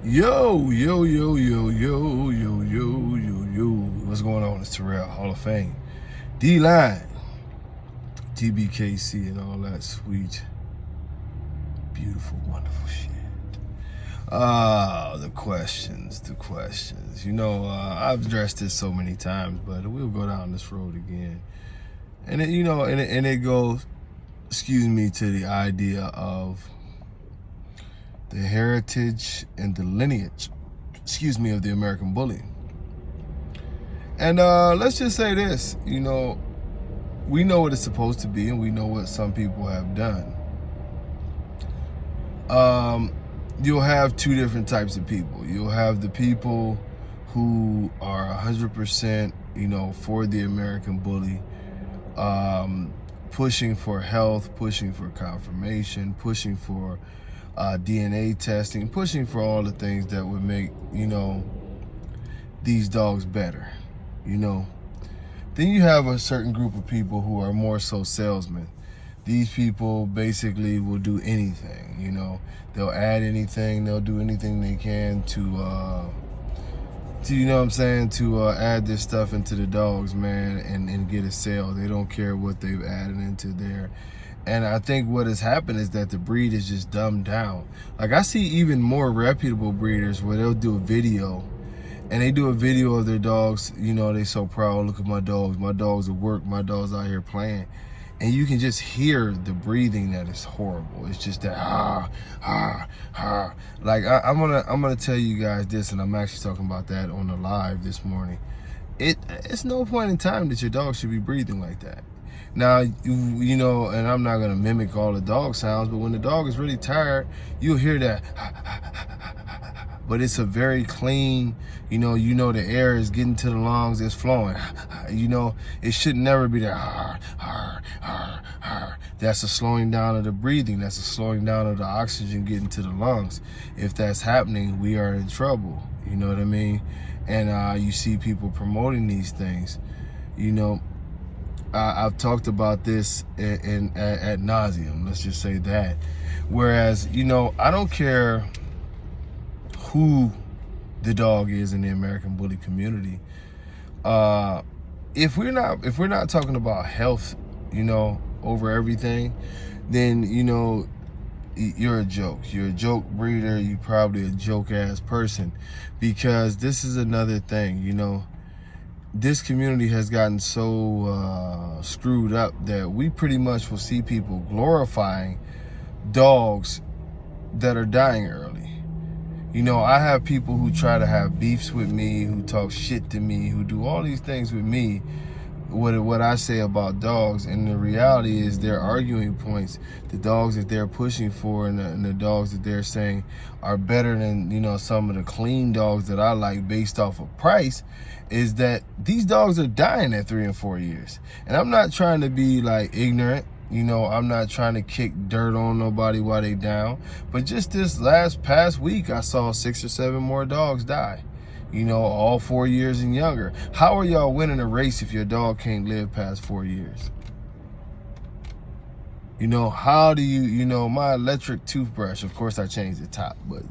Yo, yo, yo, yo, yo, yo, yo, yo, yo. What's going on? It's Terrell, Hall of Fame. D-Line, TBKC, and all that sweet, beautiful, wonderful shit. The questions. I've addressed this so many times, but we'll go down this road again. And it goes, to the idea of the heritage and the lineage, of the American bully. And let's just say this, we know what it's supposed to be, and we know what some people have done. You'll have two different types of people. You'll have the people who are 100%, for the American bully, pushing for health, pushing for confirmation, pushing for DNA testing, pushing for all the things that would make, these dogs better, Then you have a certain group of people who are more so salesmen. These people basically will do anything, They'll add anything, they'll do anything they can to add this stuff into the dogs, man, and get a sale. They don't care what they've added into there. And I think what has happened is that the breed is just dumbed down. Like, I see even more reputable breeders where they'll do a video, and they do a video of their dogs, they so proud, look at my dogs at work, my dogs out here playing. And you can just hear the breathing that is horrible. It's just that Like, I'm gonna tell you guys this, and I'm actually talking about that on the live this morning. It's no point in time that your dog should be breathing like that. Now, and I'm not gonna mimic all the dog sounds, but when the dog is really tired, you'll hear that. But it's a very clean, the air is getting to the lungs, it's flowing. It should never be that. That's a slowing down of the breathing. That's a slowing down of the oxygen getting to the lungs. If that's happening, we are in trouble. You know what I mean? And you see people promoting these things. I've talked about this ad nauseum. Let's just say that. Whereas, I don't care who the dog is in the American bully community. If we're not talking about health, over everything, then you're a joke. You're a joke breeder. You're probably a joke ass person, because this is another thing. This community has gotten so screwed up that we pretty much will see people glorifying dogs that are dying early. I have people who try to have beefs with me, who talk shit to me, who do all these things with me, what I say about dogs. And the reality is their arguing points, the dogs that they're pushing for, and the dogs that they're saying are better than, some of the clean dogs that I like based off of price, is that these dogs are dying at 3 and 4 years. And I'm not trying to be like ignorant. I'm not trying to kick dirt on nobody while they down. But just this past week, I saw 6 or 7 more dogs die. All 4 years and younger. How are y'all winning a race if your dog can't live past 4 years? How do my electric toothbrush, of course I changed the top, but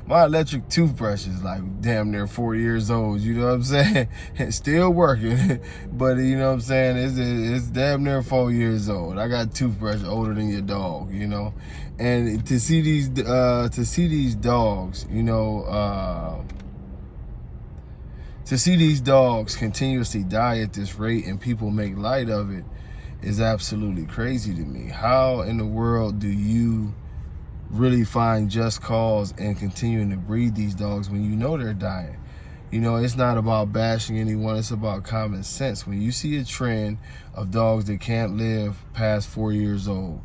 my electric toothbrush is like damn near 4 years old, you know what I'm saying? It's still working, but it's damn near 4 years old. I got a toothbrush older than your dog, and to see these dogs, to see these dogs continuously die at this rate and people make light of it is absolutely crazy to me. How in the world do you really find just cause and continuing to breed these dogs when they're dying? It's not about bashing anyone, it's about common sense. When you see a trend of dogs that can't live past 4 years old,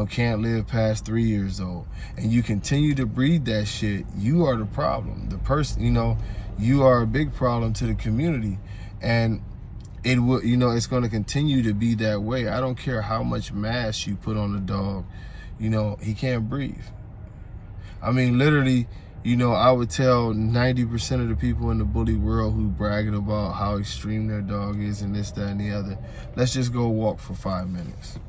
can't live past 3 years old, and you continue to breed that shit, you are the problem. The person, you are a big problem to the community. And it will, it's going to continue to be that way. I don't care how much mass you put on the dog, he can't breathe. I mean, literally, I would tell 90% of the people in the bully world who bragging about how extreme their dog is and this, that, and the other, let's just go walk for 5 minutes.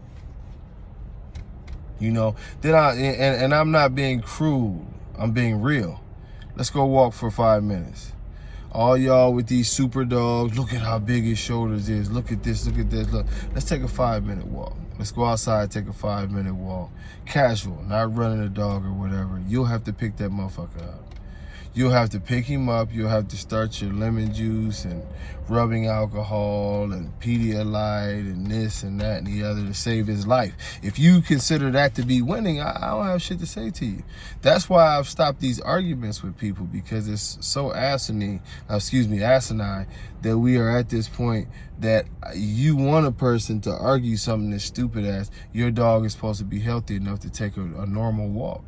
Then I'm not being cruel. I'm being real. Let's go walk for 5 minutes. All y'all with these super dogs, look at how big his shoulders is. Look at this, look at this. Look, let's take a 5-minute walk. Let's go outside, take a 5-minute walk. Casual, not running a dog or whatever. You'll have to pick that motherfucker up. You'll have to pick him up. You'll have to start your lemon juice and rubbing alcohol and Pedialyte and this and that and the other to save his life. If you consider that to be winning, I don't have shit to say to you. That's why I've stopped these arguments with people, because it's so asinine that we are at this point that you want a person to argue something as stupid as your dog is supposed to be healthy enough to take a normal walk.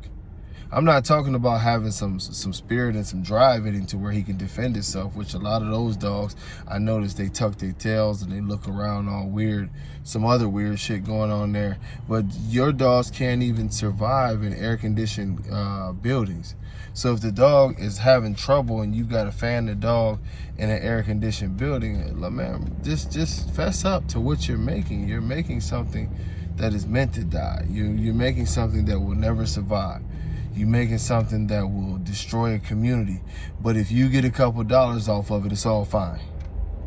I'm not talking about having some spirit and some drive in him to where he can defend himself, which a lot of those dogs, I notice they tuck their tails and they look around all weird, some other weird shit going on there. But your dogs can't even survive in air-conditioned buildings. So if the dog is having trouble and you got to fan the dog in an air-conditioned building, man, just fess up to what you're making. You're making something that is meant to die. You're making something that will never survive. You're making something that will destroy a community. But if you get a couple dollars off of it, it's all fine.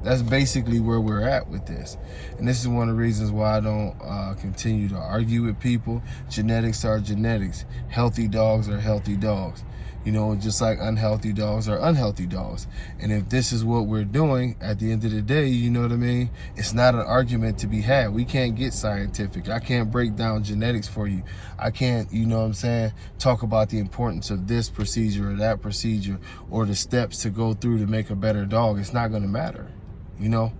That's basically where we're at with this. And this is one of the reasons why I don't continue to argue with people. Genetics are genetics. Healthy dogs are healthy dogs. You know, just like unhealthy dogs are unhealthy dogs. And if this is what we're doing, at the end of the day, you know what I mean? It's not an argument to be had. We can't get scientific. I can't break down genetics for you. I can't, you know what I'm saying, talk about the importance of this procedure or that procedure or the steps to go through to make a better dog. It's not going to matter. You know,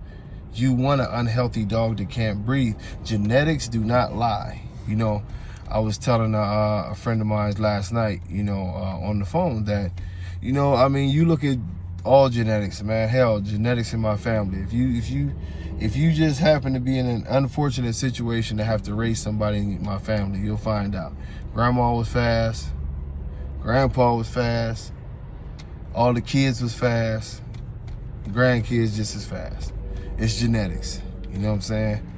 you want an unhealthy dog that can't breathe. Genetics do not lie. You know, I was telling a friend of mine last night, you know, on the phone that, you know, I mean, you look at all genetics, man. Hell, genetics in my family. If you just happen to be in an unfortunate situation to have to raise somebody in my family, you'll find out. Grandma was fast. Grandpa was fast. All the kids was fast. Grandkids just as fast. It's genetics. You know what I'm saying?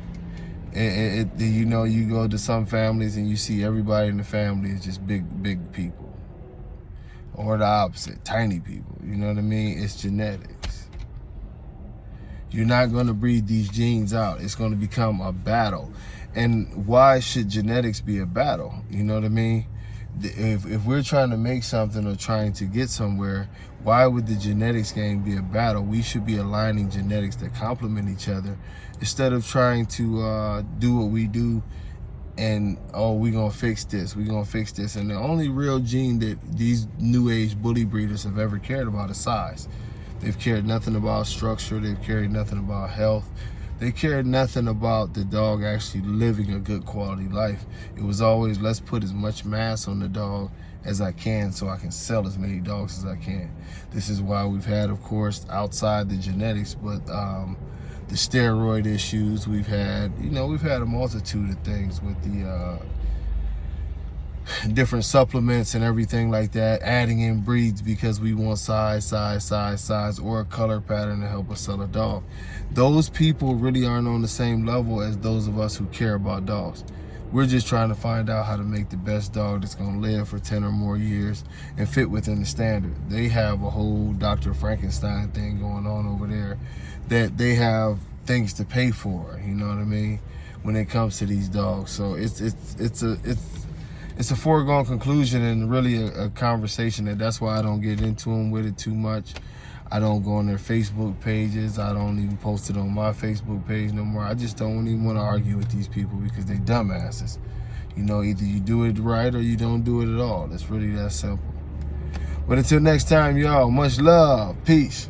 You know, you go to some families and you see everybody in the family is just big people. Or the opposite, tiny people. You know what I mean? It's genetics. You're not going to breed these genes out. It's going to become a battle. And why should genetics be a battle? You know what I mean? If we're trying to make something or trying to get somewhere, why would the genetics game be a battle? We should be aligning genetics that complement each other instead of trying to do what we do and, oh, we're going to fix this, we're going to fix this. And the only real gene that these new age bully breeders have ever cared about is size. They've cared nothing about structure. They've cared nothing about health. They cared nothing about the dog actually living a good quality life. It was always, let's put as much mass on the dog as I can so I can sell as many dogs as I can. This is why we've had, of course, outside the genetics, but the steroid issues we've had, you know, we've had a multitude of things with the different supplements and everything like that, adding in breeds because we want size, or a color pattern to help us sell a dog. Those people really aren't on the same level as those of us who care about dogs. We're just trying to find out how to make the best dog that's going to live for 10 or more years and fit within the standard. They have a whole Dr. Frankenstein thing going on over there that they have things to pay for, you know what I mean, when it comes to these dogs. So it's a foregone conclusion and really a conversation that's why I don't get into them with it too much. I don't go on their Facebook pages. I don't even post it on my Facebook page no more. I just don't even want to argue with these people because they dumbasses. You know, either you do it right or you don't do it at all. It's really that simple. But until next time, y'all, much love. Peace.